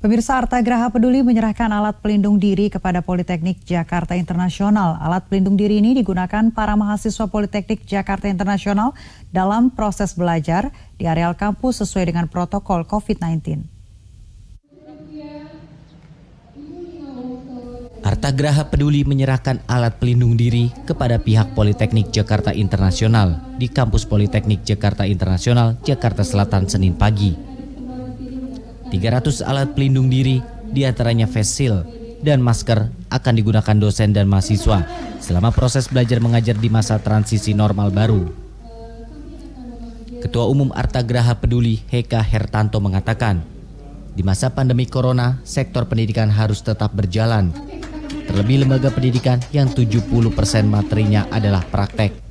Pemirsa, Arta Graha Peduli menyerahkan alat pelindung diri kepada Politeknik Jakarta Internasional. Alat pelindung diri ini digunakan para mahasiswa Politeknik Jakarta Internasional dalam proses belajar di areal kampus sesuai dengan protokol COVID-19. Arta Graha Peduli menyerahkan alat pelindung diri kepada pihak Politeknik Jakarta Internasional di kampus Politeknik Jakarta Internasional, Jakarta Selatan, Senin pagi. 300 alat pelindung diri, diantaranya face shield dan masker, akan digunakan dosen dan mahasiswa selama proses belajar mengajar di masa transisi normal baru. Ketua Umum Arta Graha Peduli, Heka Hertanto, mengatakan, di masa pandemi corona, sektor pendidikan harus tetap berjalan. Terlebih lembaga pendidikan yang 70% materinya adalah praktek.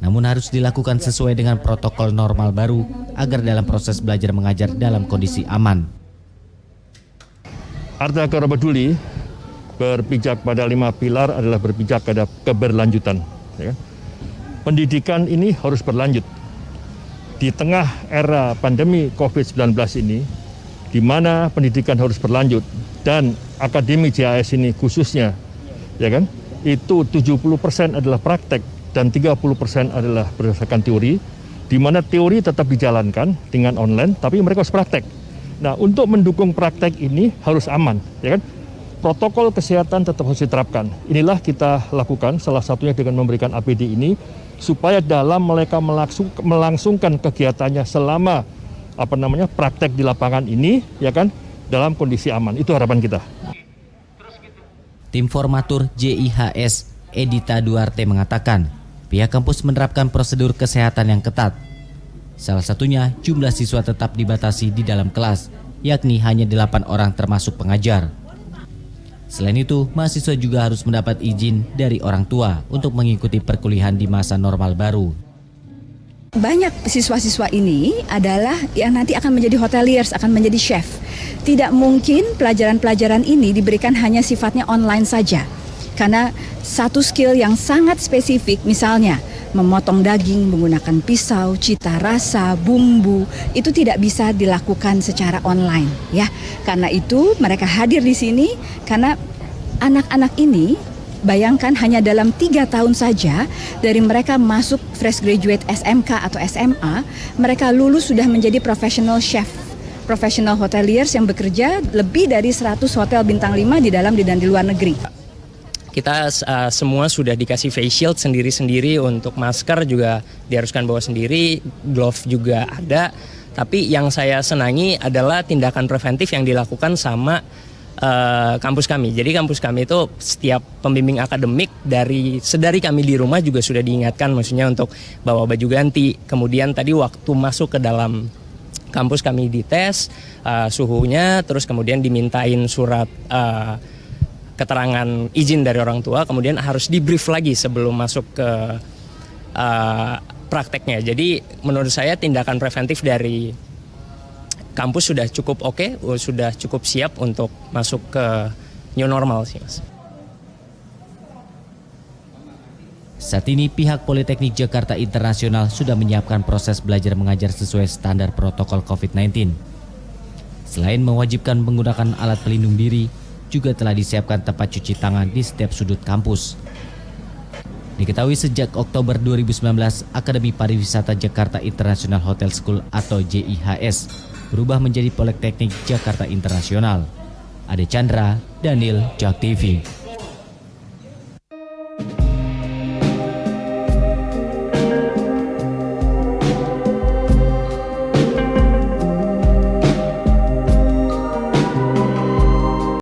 Namun harus dilakukan sesuai dengan protokol normal baru agar dalam proses belajar mengajar dalam kondisi aman. Arta Graha Peduli berpijak pada 5 pilar adalah berpijak pada keberlanjutan. Pendidikan ini harus berlanjut. Di tengah era pandemi COVID-19 ini, di mana pendidikan harus berlanjut dan akademi JAS ini khususnya, itu 70% adalah praktek dan 30% adalah berdasarkan teori, di mana teori tetap dijalankan dengan online, tapi mereka harus praktek. Nah, untuk mendukung praktek ini harus aman, Protokol kesehatan tetap harus diterapkan. Inilah kita lakukan, salah satunya dengan memberikan APD ini, supaya dalam mereka melangsungkan kegiatannya selama praktek di lapangan ini, dalam kondisi aman. Itu harapan kita. Tim Formatur JIHS Edita Duarte mengatakan, pihak kampus menerapkan prosedur kesehatan yang ketat. Salah satunya jumlah siswa tetap dibatasi di dalam kelas, yakni hanya 8 orang termasuk pengajar. Selain itu, mahasiswa juga harus mendapat izin dari orang tua untuk mengikuti perkuliahan di masa normal baru. Banyak siswa-siswa ini adalah yang nanti akan menjadi hoteliers, akan menjadi chef. Tidak mungkin pelajaran-pelajaran ini diberikan hanya sifatnya online saja. Karena satu skill yang sangat spesifik, misalnya memotong daging menggunakan pisau, cita rasa, bumbu, itu tidak bisa dilakukan secara online, ya. Karena itu mereka hadir di sini karena anak-anak ini, bayangkan hanya dalam 3 tahun saja dari mereka masuk fresh graduate SMK atau SMA, mereka lulus sudah menjadi professional chef, professional hoteliers yang bekerja lebih dari 100 hotel bintang 5 di dalam dan di luar negeri. Kita semua sudah dikasih face shield sendiri-sendiri, untuk masker juga diharuskan bawa sendiri, glove juga ada. Tapi yang saya senangi adalah tindakan preventif yang dilakukan sama kampus kami. Jadi kampus kami itu setiap pembimbing akademik sedari kami di rumah juga sudah diingatkan, maksudnya untuk bawa baju ganti. Kemudian tadi waktu masuk ke dalam kampus kami dites suhunya, terus kemudian dimintain surat keterangan izin dari orang tua, kemudian harus di-brief lagi sebelum masuk ke prakteknya. Jadi menurut saya tindakan preventif dari kampus sudah cukup oke, sudah cukup siap untuk masuk ke new normal sih, Mas. Saat ini pihak Politeknik Jakarta Internasional sudah menyiapkan proses belajar mengajar sesuai standar protokol COVID-19. Selain mewajibkan menggunakan alat pelindung diri, juga telah disiapkan tempat cuci tangan di setiap sudut kampus. Diketahui sejak Oktober 2019, Akademi Pariwisata Jakarta International Hotel School atau JIHS berubah menjadi Politeknik Jakarta Internasional. Ade Chandra, Daniel, JAK TV.